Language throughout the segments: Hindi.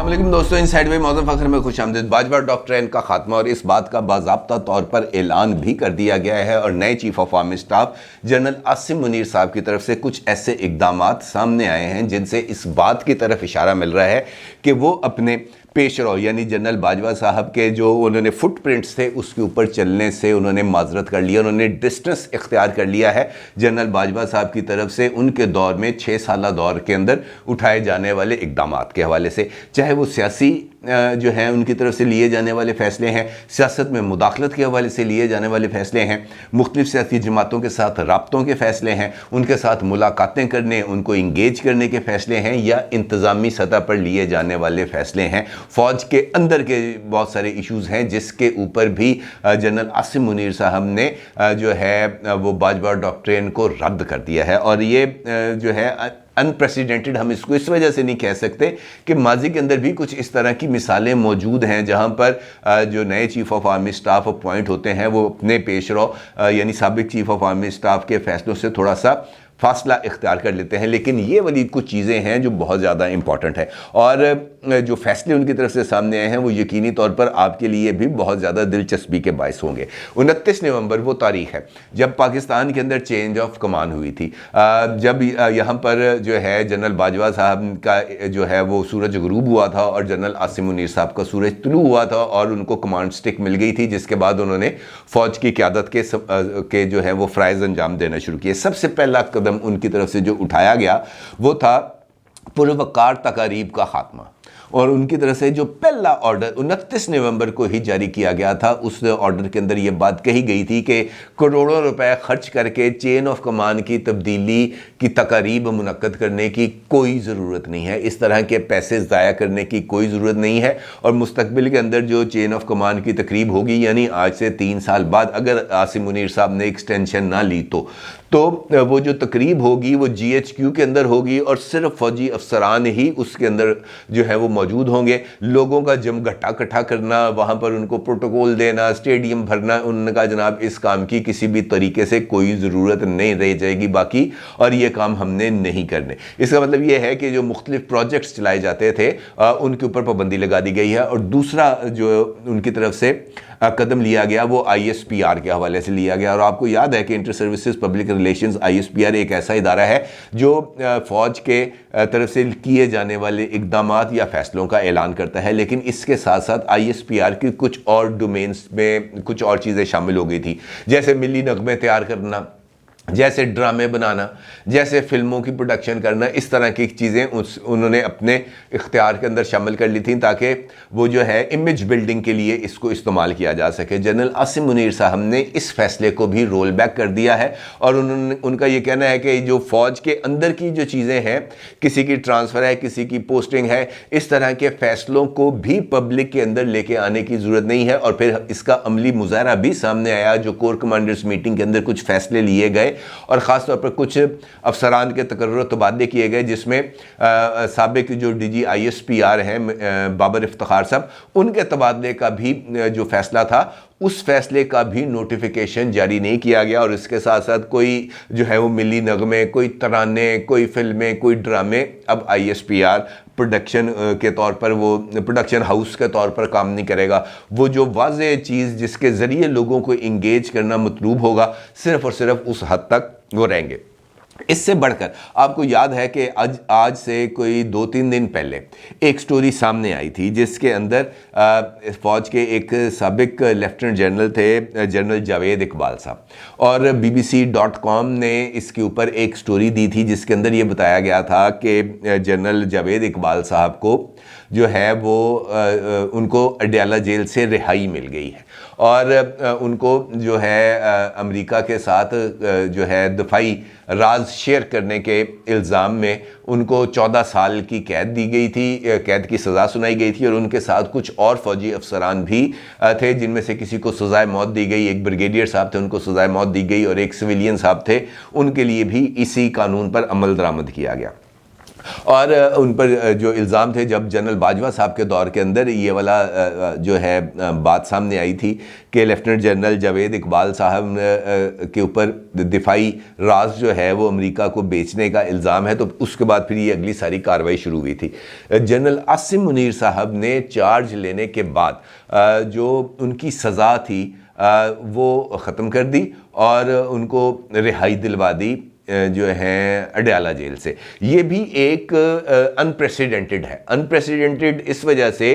अस्सलामुअलैकुम दोस्तों, इनसाइड बाय मौज़म फ़खर में खुशामदीद। बाजवा डॉक्ट्रिन का खात्मा और इस बात का बाज़ाब्ता तौर पर ऐलान भी कर दिया गया है और नए chief of army staff general Asim Munir साहब की तरफ से कुछ ऐसे इक़दामात सामने आए हैं जिनसे इस बात की तरफ इशारा मिल रहा है कि वो अपने पेशरो यानी जनरल बाजवा साहब के जो उन्होंने फुटप्रिंट्स थे उसके ऊपर चलने से उन्होंने माजरत कर लिया, उन्होंने डिस्टेंस इख्तियार कर लिया है जनरल बाजवा साहब की तरफ से उनके दौर में 6 साला दौर के अंदर उठाए जाने वाले इक़दामात के हवाले से, चाहे वो सियासी जो है उनकी तरफ से लिए जाने वाले फ़ैसले हैं, सियासत में मुदाखलत के हवाले से लिए जाने वाले फ़ैसले हैं, मुख्तलिफ़ सियासी जमातों के साथ राब्तों के फ़ैसले हैं, उनके साथ मुलाकातें करने, उनको इंगेज करने के फ़ैसले हैं या इंतज़ामी सतह पर लिए जाने वाले फ़ैसले हैं। फ़ौज के अंदर के बहुत सारे इश्यूज़ हैं जिसके ऊपर भी जनरल आसिम मुनीर साहब ने जो है वो बाजवा डॉक्ट्रिन को रद्द कर दिया है। और ये जो है अनप्रेसिडेंटेड हम इसको इस वजह से नहीं कह सकते कि माजी के अंदर भी कुछ इस तरह की मिसालें मौजूद हैं जहां पर जो नए chief of army staff appoint होते हैं वो अपने पेशरो यानी साबिक चीफ ऑफ आर्मी स्टाफ के फैसलों से थोड़ा सा फासला इख्तियार कर लेते हैं। लेकिन ये वाली कुछ चीज़ें हैं जो बहुत ज़्यादा इंपॉर्टेंट है और जो फैसले उनकी तरफ से सामने आए हैं वो यकीनी तौर पर आपके लिए भी बहुत ज़्यादा दिलचस्पी के बायस होंगे। 29 नवंबर वो तारीख़ है जब पाकिस्तान के अंदर चेंज ऑफ कमान हुई थी, जब यहाँ पर जो है जनरल बाजवा साहब का जो है वो सूरज गुरूब हुआ था और जनरल आसिम मुनीर साहब का सूरज तुलू हुआ था और उनको कमांड स्टिक मिल गई थी, जिसके बाद उन्होंने फ़ौज की क़यादत के जो है वो फ़राइज़ अंजाम देना शुरू किए। सबसे पहला कदम उनकी तरफ से जो उठाया गया वो था पुरवकार तकारीब का खात्मा और उनकी तरफ से जो पहला ऑर्डर 29 नवंबर को ही जारी किया गया था उस ऑर्डर के अंदर ये बात कही गई थी कि करोड़ों रुपए खर्च करके चेन ऑफ कमान की तब्दीली की तकारीब मुनक्कद करने की कोई ज़रूरत नहीं है, इस तरह के पैसे ज़ाया करने की कोई ज़रूरत नहीं है। और मुस्तकबिल के अंदर जो चेन ऑफ कमान की तकरीब होगी यानी आज से 3 साल बाद अगर आसिम मुनीर साहब ने एक्सटेंशन ना ली तो वो जो तकरीब होगी वो GHQ के अंदर होगी और सिर्फ फ़ौजी अफसरान ही उसके अंदर जो है वो मौजूद होंगे। लोगों का जमघटा इकट्ठा करना, वहाँ पर उनको प्रोटोकॉल देना, स्टेडियम भरना, उनका जनाब इस काम की किसी भी तरीके से कोई ज़रूरत नहीं रह जाएगी बाकी, और ये काम हमने नहीं करने। इसका मतलब ये है कि जो मुख्तलिफ प्रोजेक्ट्स चलाए जाते थे उनके ऊपर पाबंदी लगा दी गई है। और दूसरा जो उनकी तरफ से कदम लिया गया वो ISPR के हवाले से लिया गया। और आपको याद है कि inter services public relations ISPR एक ऐसा इदारा है जो फ़ौज के तरफ से किए जाने वाले इक़दामात या फ़ैसलों का ऐलान करता है, लेकिन इसके साथ साथ ISPR की कुछ और डोमेन्स में कुछ और चीज़ें शामिल हो गई थी, जैसे मिली नगमे तैयार करना, जैसे ड्रामे बनाना, जैसे फ़िल्मों की प्रोडक्शन करना। इस तरह की चीज़ें उन्होंने अपने इख्तियार के अंदर शामिल कर ली थी ताकि वो जो है इमेज बिल्डिंग के लिए इसको इस्तेमाल किया जा सके। जनरल आसिम मुनीर साहब ने इस फैसले को भी रोल बैक कर दिया है और उनका ये कहना है कि जो फ़ौज के अंदर की जो चीज़ें हैं, किसी की ट्रांसफ़र है, किसी की पोस्टिंग है, इस तरह के फ़ैसलों को भी पब्लिक के अंदर लेके आने की ज़रूरत नहीं है। और फिर इसका अमली मुज़ाहरा भी सामने आया, जो कोर कमांडर्स मीटिंग के अंदर कुछ फ़ैसले लिए गए और ख़ास तौर पर कुछ अफसरान के तकर्रुर तबादले किए गए, जिसमें साबिक जो DG ISPR हैं बाबर इफ्तिखार साहब, उनके तबादले का भी जो फ़ैसला था उस फैसले का भी नोटिफिकेशन जारी नहीं किया गया। और इसके साथ साथ कोई जो है वो मिली नगमे, कोई तराने, कोई फिल्में, कोई ड्रामे अब ISPR प्रोडक्शन के तौर पर, वो प्रोडक्शन हाउस के तौर पर काम नहीं करेगा। वो जो वाज़ेह चीज़ जिसके ज़रिए लोगों को इंगेज करना मतलूब होगा, सिर्फ़ और सिर्फ उस हद तक वो रहेंगे। इससे बढ़कर आपको याद है कि आज से कोई 2-3 दिन पहले एक स्टोरी सामने आई थी जिसके अंदर फ़ौज के एक साबिक लेफ्टिनेंट जनरल थे, जनरल जावेद इकबाल साहब, और BBC.com ने इसके ऊपर एक स्टोरी दी थी जिसके अंदर ये बताया गया था कि जनरल जावेद इकबाल साहब को जो है वो उनको अडयाला जेल से रिहाई मिल गई है और उनको जो है अमेरिका के साथ जो है दफाई राज शेयर करने के इल्ज़ाम में उनको 14 साल की कैद दी गई थी, कैद की सज़ा सुनाई गई थी। और उनके साथ कुछ और फ़ौजी अफसरान भी थे जिनमें से किसी को सज़ाए मौत दी गई, एक ब्रिगेडियर साहब थे उनको सज़ाए मौत दी गई और एक सिविलियन साहब थे उनके लिए भी इसी कानून पर अमल दरामद किया गया। और उन पर जो इल्ज़ाम थे, जब जनरल बाजवा साहब के दौर के अंदर ये वाला जो है बात सामने आई थी कि लेफ्टिनेंट जनरल जावेद इकबाल साहब के ऊपर दिफाई राज जो है वो अमेरिका को बेचने का इल्ज़ाम है, तो उसके बाद फिर ये अगली सारी कार्रवाई शुरू हुई थी। जनरल आसिम मुनीर साहब ने चार्ज लेने के बाद जो उनकी सज़ा थी वो ख़त्म कर दी और उनको रिहाई दिलवा दी जो है अडयाला जेल से। ये भी एक अनप्रेसिडेंटेड है। अनप्रेसिडेंटेड इस वजह से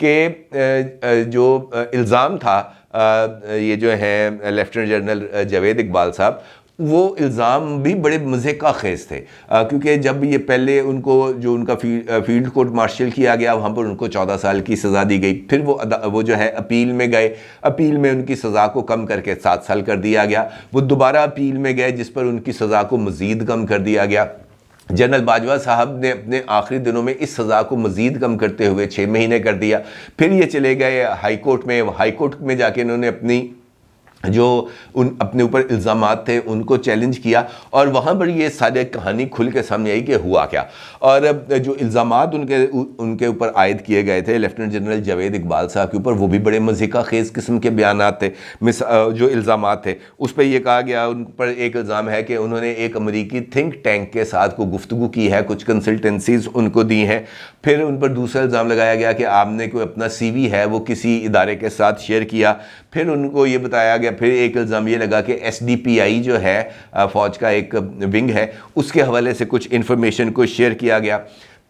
कि जो इल्ज़ाम था ये जो है लेफ्टिनेंट जनरल जावेद इकबाल साहब, वो इल्ज़ाम भी बड़े मज़े का खेज़ थे, क्योंकि जब ये पहले उनको जो उनका फील्ड कोर्ट मार्शल किया गया, वहाँ पर उनको 14 साल की सज़ा दी गई। फिर वो जो है अपील में गए, अपील में उनकी सज़ा को कम करके 7 साल कर दिया गया। वो दोबारा अपील में गए जिस पर उनकी सज़ा को मज़ीद कम कर दिया गया। जनरल बाजवा साहब ने अपने आखिरी दिनों में इस सज़ा को मज़ीद कम करते हुए 6 महीने कर दिया। फिर ये चले गए हाई कोर्ट में। हाई कोर्ट में जाके इन्होंने अपनी जो अपने ऊपर इल्ज़ामात थे उनको चैलेंज किया और वहाँ पर ये सारी कहानी खुल के सामने आई कि हुआ क्या। और जो इल्ज़ामात उनके ऊपर आयद किए गए थे लेफ्टिनेंट जनरल जावेद इकबाल साहब के ऊपर, वो भी बड़े मज़े का खेज़ किस्म के बयानात थे। जो इल्ज़ामात थे उस पर यह कहा गया, उन पर एक इल्ज़ाम है कि उन्होंने एक अमरीकी थिंक टैंक के साथ को गुफ्तगू की है, कुछ कंसल्टेंसीज उनको दी हैं। फिर उन पर दूसरा इल्ज़ाम लगाया गया कि आपने कोई अपना CV है वो किसी इदारे के साथ शेयर किया। फिर उनको ये बताया गया, फिर एक इल्ज़ाम ये लगा कि SDPI जो है फ़ौज का एक विंग है, उसके हवाले से कुछ इन्फॉर्मेशन को शेयर किया गया।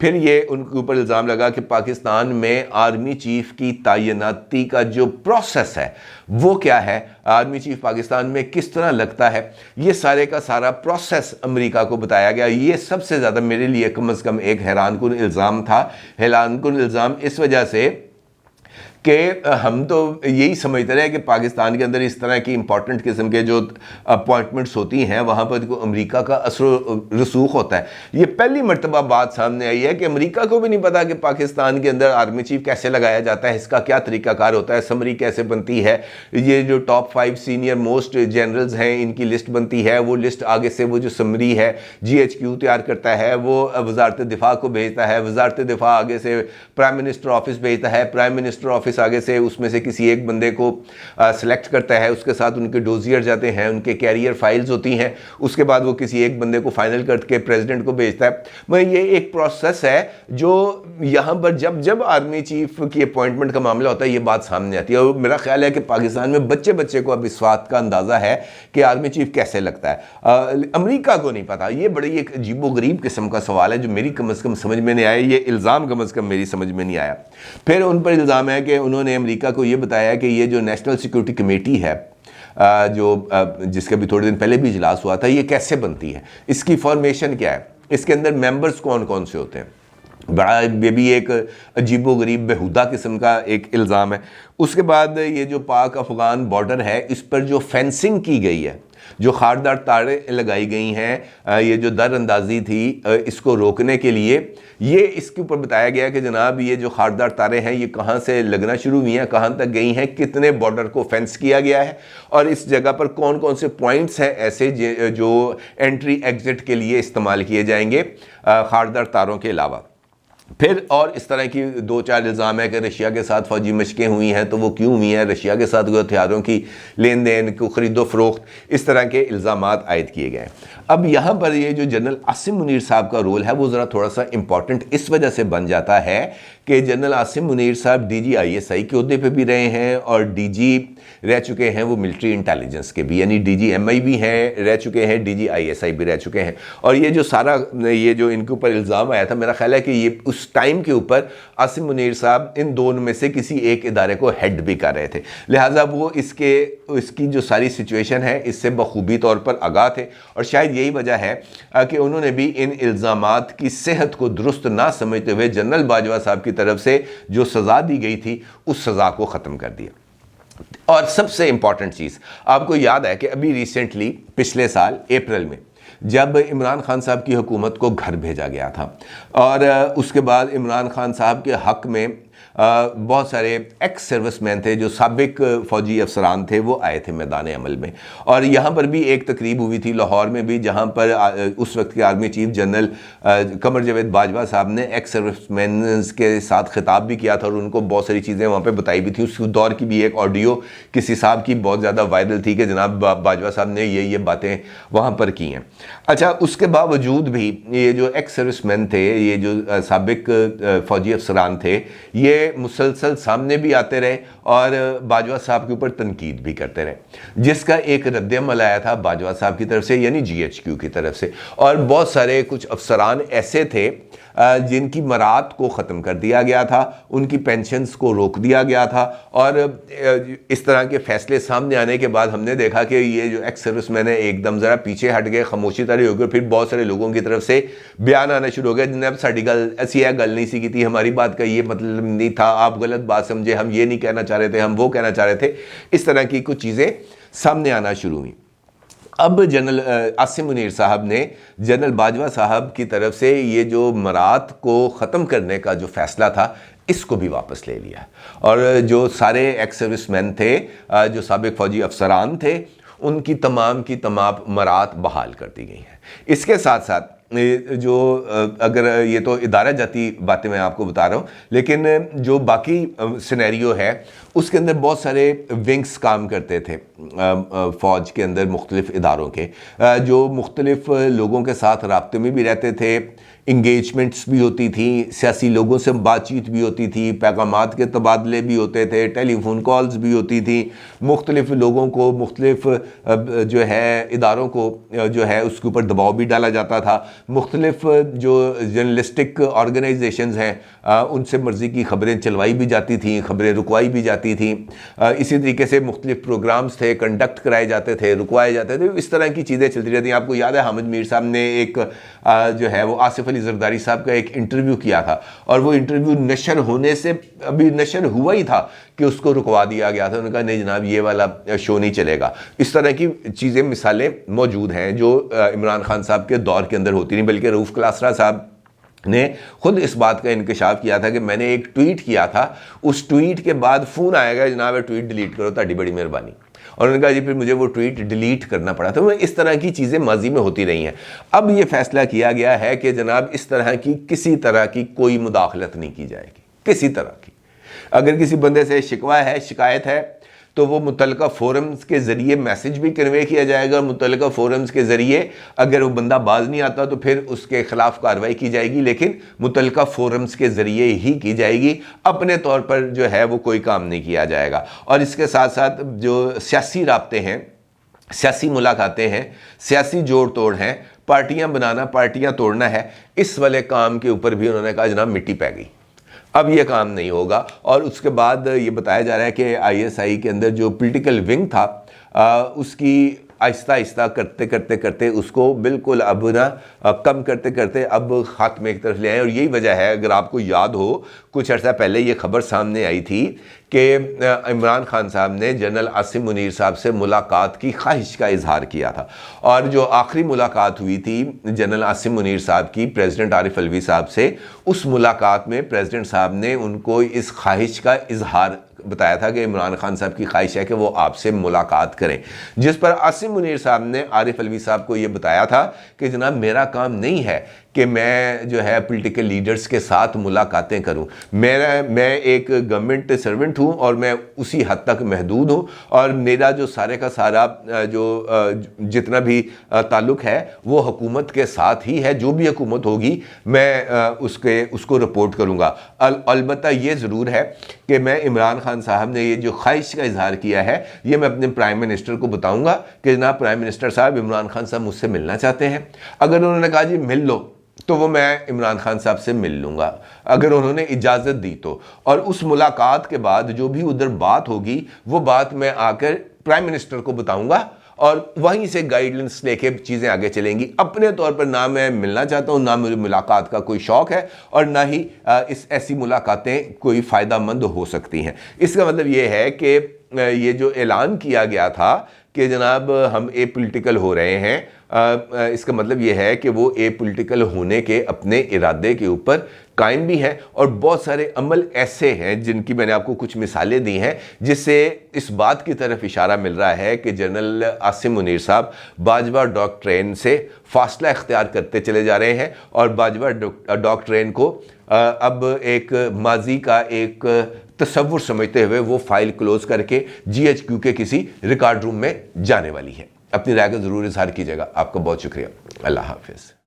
फिर ये उनके ऊपर इल्ज़ाम लगा कि पाकिस्तान में आर्मी चीफ़ की तैनाती का जो प्रोसेस है वो क्या है, आर्मी चीफ़ पाकिस्तान में किस तरह लगता है, ये सारे का सारा प्रोसेस अमेरिका को बताया गया। ये सबसे ज़्यादा मेरे लिए कम से कम एक हैरानकुन इल्ज़ाम था। हैरानकुन इल्ज़ाम इस वजह से कि हम तो यही समझते रहे कि पाकिस्तान के अंदर इस तरह की इंपॉर्टेंट किस्म के जो अपॉइंटमेंट्स होती हैं वहाँ पर अमेरिका का असर रसूख होता है। ये पहली मरतबा बात सामने आई है कि अमेरिका को भी नहीं पता कि पाकिस्तान के अंदर आर्मी चीफ कैसे लगाया जाता है, इसका क्या तरीकाकार होता है, समरी कैसे बनती है, ये जो टॉप 5 सीनियर मोस्ट जनरल्स हैं इनकी लिस्ट बनती है, वो लिस्ट आगे से वो जो समरी है GHQ तैयार करता है, वो वजारत दिफा को भेजता है, वजारत दिफा आगे से प्राइम मिनिस्टर ऑफिस भेजता है, प्राइम मिनिस्टर ऑफिस आगे से उसमें से किसी एक बंदे को सिलेक्ट करता है, उसके साथ उनके डोजियर जाते हैं, उनके कैरियर फाइल्स होती हैं, उसके बाद वो किसी एक बंदे को फाइनल करके प्रेसिडेंट को भेजता है। मैं ये एक प्रोसेस है जो यहाँ पर जब जब आर्मी चीफ की अपॉइंटमेंट का मामला होता है ये बात सामने आती है। और मेरा ख्याल है कि पाकिस्तान में बच्चे बच्चे को अब इस बात का अंदाज़ा है कि आर्मी चीफ कैसे लगता है, अमेरिका को नहीं पता। ये बड़ी एक अजीबोगरीब किस्म का सवाल है जो मेरी कम से कम समझ में नहीं आया, ये इल्ज़ाम कम से कम मेरी समझ में नहीं आया। फिर उन पर इल्ज़ाम है कि उन्होंने अमेरिका को ये बताया कि ये जो नेशनल सिक्योरिटी कमेटी है जिसका भी थोड़े दिन पहले भी इजलास हुआ था, ये कैसे बनती है, इसकी फॉर्मेशन क्या है, इसके अंदर मेंबर्स कौन कौन से होते हैं। बड़ा ये भी एक अजीबोगरीब बेहुदा किस्म का एक इल्ज़ाम है। उसके बाद ये जो पाक अफ़गान बॉर्डर है इस पर जो फेंसिंग की गई है, जो खारदार तारें लगाई गई हैं, ये जो दर अंदाजी थी इसको रोकने के लिए, ये इसके ऊपर बताया गया कि जनाब ये जो खारदार तारें हैं ये कहाँ से लगना शुरू हुई हैं, कहाँ तक गई हैं, कितने बॉर्डर को फेंस किया गया है और इस जगह पर कौन कौन से पॉइंट्स हैं ऐसे जो एंट्री एग्ज़िट के लिए इस्तेमाल किए जाएंगे खारदार तारों के अलावा। फिर और इस तरह की 2-4 इल्ज़ाम है कि रशिया के साथ फ़ौजी मशक़ें हुई हैं, तो वो क्यों हुई हैं, रशिया के साथ हथियारों की लेन देन को ख़रीदो फ़रोख्त, इस तरह के इल्ज़ामात आयद किए गए। अब यहाँ पर ये जो जनरल आसिम मुनीर साहब का रोल है वो ज़रा थोड़ा सा इम्पॉर्टेंट इस वजह से बन जाता है कि जनरल आसिम मुनीर साहब DG ISI के अहदे पे भी रहे हैं और DG रह चुके हैं वो मिलिट्री इंटेलिजेंस के भी, यानी DG MI भी हैं, रह चुके हैं, DG ISI भी रह चुके हैं। और ये जो सारा ये जो इनके ऊपर इल्ज़ाम आया था, मेरा ख्याल है कि ये उस टाइम के ऊपर आसिम मुनीर साहब इन दोनों में से किसी एक इदारे को हेड भी कर रहे थे, लिहाजा वो इसकी जो सारी सिचुएशन है इससे बखूबी तौर पर आगाह थे। और शायद यही वजह है कि उन्होंने भी इन इल्ज़ामात की सेहत को दुरुस्त ना समझते हुए जनरल बाजवा साहब की तरफ से जो सज़ा दी गई थी उस सज़ा को ख़त्म कर दिया। और सबसे इंपॉर्टेंट चीज़, आपको याद है कि अभी रिसेंटली पिछले साल अप्रैल में जब इमरान खान साहब की हुकूमत को घर भेजा गया था और उसके बाद इमरान खान साहब के हक़ में बहुत सारे एक्स सर्विसमैन थे जो साबिक फ़ौजी अफसरान थे, वो आए थे मैदान अमल में। और यहाँ पर भी एक तकरीब हुई थी लाहौर में भी, जहाँ पर उस वक्त के army chief general Qamar Javed Bajwa साहब ने एक्स सर्विसमैन के साथ खिताब भी किया था और उनको बहुत सारी चीज़ें वहाँ पर बताई भी थी। उस दौर की भी एक ऑडियो किसी साहब की बहुत ज़्यादा वायरल थी कि जनाब बाजवा साहब ने ये बातें वहाँ पर की हैं। अच्छा, उसके बावजूद भी ये जो एक्स सर्विसमैन थे, ये जो साबिक फ़ौजी अफसरान थे, ये मुसलसल सामने भी आते रहे और बाजवा साहब के ऊपर तनकीद भी करते रहे, जिसका एक रद्द-ए-अमल आया था बाजवा साहब की तरफ से, यानी GHQ की तरफ से। और बहुत सारे कुछ अफसरान ऐसे थे जिनकी मरात को ख़त्म कर दिया गया था, उनकी पेंशन्स को रोक दिया गया था। और इस तरह के फैसले सामने आने के बाद हमने देखा कि ये जो एक्स सर्विसमैन है एकदम ज़रा पीछे हट गए, खामोशी तारी हो गई। फिर बहुत सारे लोगों की तरफ से बयान आना शुरू हो गया, जनाब साड़ी गल ऐसी है, गल नहीं सी की थी, हमारी बात का ये मतलब नहीं था, आप गलत बात समझे, हम ये नहीं कहना चाह रहे थे, हम वो कहना चाह रहे थे। इस तरह की कुछ चीज़ें सामने आना शुरू हुई। अब जनरल आसिम मुनीर साहब ने जनरल बाजवा साहब की तरफ से ये जो मरात को ख़त्म करने का जो फ़ैसला था, इसको भी वापस ले लिया। और जो सारे एक्स सर्विसमैन थे, जो साबिक फ़ौजी अफसरान थे, उनकी तमाम की तमाम मरात बहाल कर दी गई हैं। इसके साथ साथ जो अगर ये तो इदारा जाती बातें मैं आपको बता रहा हूँ, लेकिन जो बाकी सिनेरियो है उसके अंदर बहुत सारे विंग्स काम करते थे फ़ौज के अंदर, मुख्तलिफ़ इदारों के, जो मुख्तलिफ़ लोगों के साथ राब्ते में भी रहते थे, इंगेजमेंट्स भी होती थी, सियासी लोगों से बातचीत भी होती थी, पैगामात के तबादले भी होते थे, टेलीफोन कॉल्स भी होती थी, मुख्तलिफ़ लोगों को, मुख्तलिफ़ जो है इदारों को जो है उसके ऊपर दबाव भी डाला जाता था। मुख्तलिफ़ जो जर्नलिस्टिक ऑर्गेनाइजेशंस हैं उनसे मर्ज़ी की ख़बरें चलवाई भी जाती थी, ख़बरें रुकवाई भी जाती थी। इसी तरीके से मुख्तलिफ़ प्रोग्राम्स थे, कंडक्ट कराए जाते थे, रुकवाए जाते थे, इस तरह की चीज़ें चलती रहती हैं। आपको याद है हामिद मीर साहब ने एक जो है वो आसिफ अली जरदारी साहब का एक इंटरव्यू किया था, और वो इंटरव्यू नशर होने से अभी नशर हुआ ही था कि उसको रुकवा दिया गया था। उन्होंने कहा नहीं जनाब ये वाला शो नहीं चलेगा। इस तरह की चीज़ें, मिसालें मौजूद हैं जो इमरान खान साहब के दौर के अंदर होती नहीं, बल्कि रऊफ़ क्लासरा साहब ने खुद इस बात का इंकशाफ किया था कि मैंने एक ट्वीट किया था, उस ट्वीट के बाद फ़ोन आएगा जनाब ट्वीट डिलीट करो, ताड़ी बड़ी मेहरबानी। और उन्होंने कहा जी फिर मुझे वो ट्वीट डिलीट करना पड़ा। तो इस तरह की चीज़ें माजी में होती रही हैं। अब ये फैसला किया गया है कि जनाब इस तरह की किसी तरह की कोई मुदाखलत नहीं की जाएगी, किसी तरह की। अगर किसी बंदे से शिकवा है, शिकायत है, तो वो मुतल्लिका फोरम्स के ज़रिए मैसेज भी कन्वे किया जाएगा, और मुतल्लिका फोरम्स के ज़रिए अगर वो बंदा बाज नहीं आता तो फिर उसके ख़िलाफ़ कार्रवाई की जाएगी, लेकिन मुतल्लिका फोरम्स के ज़रिए ही की जाएगी। अपने तौर पर जो है वो कोई काम नहीं किया जाएगा। और इसके साथ साथ जो सियासी राब्ते हैं, सियासी मुलाकातें हैं, सियासी जोड़ तोड़ हैं, पार्टियाँ बनाना, पार्टियाँ तोड़ना है, इस वाले काम के ऊपर भी उन्होंने कहा जनाब मिट्टी पै गई, अब ये काम नहीं होगा। और उसके बाद ये बताया जा रहा है कि ISI के अंदर जो पॉलिटिकल विंग था उसकी आहिस्ता आहिस्ता करते उसको बिल्कुल अब ना कम करते अब खात्मे की तरफ ले आए। और यही वजह है, अगर आपको याद हो कुछ अर्सा पहले ये खबर सामने आई थी कि इमरान खान साहब ने जनरल आसिम मुनीर साहब से मुलाकात की ख्वाहिश का इजहार किया था। और जो आखिरी मुलाकात हुई थी जनरल आसिम मुनीर साहब की प्रेसिडेंट आरिफ अलवी साहब से, उस मुलाकात में प्रेसिडेंट साहब ने उनको इस ख्वाहिश का इजहार बताया था कि इमरान खान साहब की ख्वाहिश है कि वो आपसे मुलाकात करें, जिस पर आसिम मुनीर साहब ने आरिफ अलवी साहब को ये बताया था कि जनाब मेरा काम नहीं है कि मैं जो है पॉलिटिकल लीडर्स के साथ मुलाकातें करूं, मैं एक गवर्नमेंट सर्वेंट हूं और मैं उसी हद तक महदूद हूं, और मेरा जो सारे का सारा जो जितना भी ताल्लुक़ है वो हुकूमत के साथ ही है। जो भी हुकूमत होगी मैं उसको रिपोर्ट करूंगा। अलबत्ता ये ज़रूर है कि मैं इमरान खान साहब ने ये जो ख्वाहिश का इजहार किया है ये मैं अपने प्राइम मिनिस्टर को बताऊंगा कि जनाब प्राइम मिनिस्टर साहब इमरान खान साहब मुझसे मिलना चाहते हैं। अगर उन्होंने कहा जी मिल लो तो वो मैं इमरान खान साहब से मिल लूँगा, अगर उन्होंने इजाज़त दी तो। और उस मुलाकात के बाद जो भी उधर बात होगी वो बात मैं आकर प्राइम मिनिस्टर को बताऊँगा और वहीं से गाइडलाइंस लेके चीज़ें आगे चलेंगी। अपने तौर पर ना मैं मिलना चाहता हूँ, ना मुझे मुलाकात का कोई शौक़ है, और ना ही इस ऐसी मुलाकातें कोई फ़ायदा मंद हो सकती हैं। इसका मतलब ये है कि ये जो ऐलान किया गया था कि जनाब हम ए पॉलिटिकल हो रहे हैं, इसका मतलब ये है कि वो ए पॉलिटिकल होने के अपने इरादे के ऊपर कायम भी हैं। और बहुत सारे अमल ऐसे हैं जिनकी मैंने आपको कुछ मिसालें दी हैं, जिससे इस बात की तरफ इशारा मिल रहा है कि जनरल आसिम मुनीर साहब बाजवा डॉक्ट्रिन से फासला इख्तियार करते चले जा रहे हैं और बाजवा डॉक्ट्रिन को अब एक माजी का एक तसव्वुर समझते हुए वो फाइल क्लोज करके GHQ के किसी रिकॉर्ड रूम में जाने वाली है। अपनी राय का ज़रूर इजहार कीजिएगा। आपका बहुत शुक्रिया। अल्लाह हाफिज़।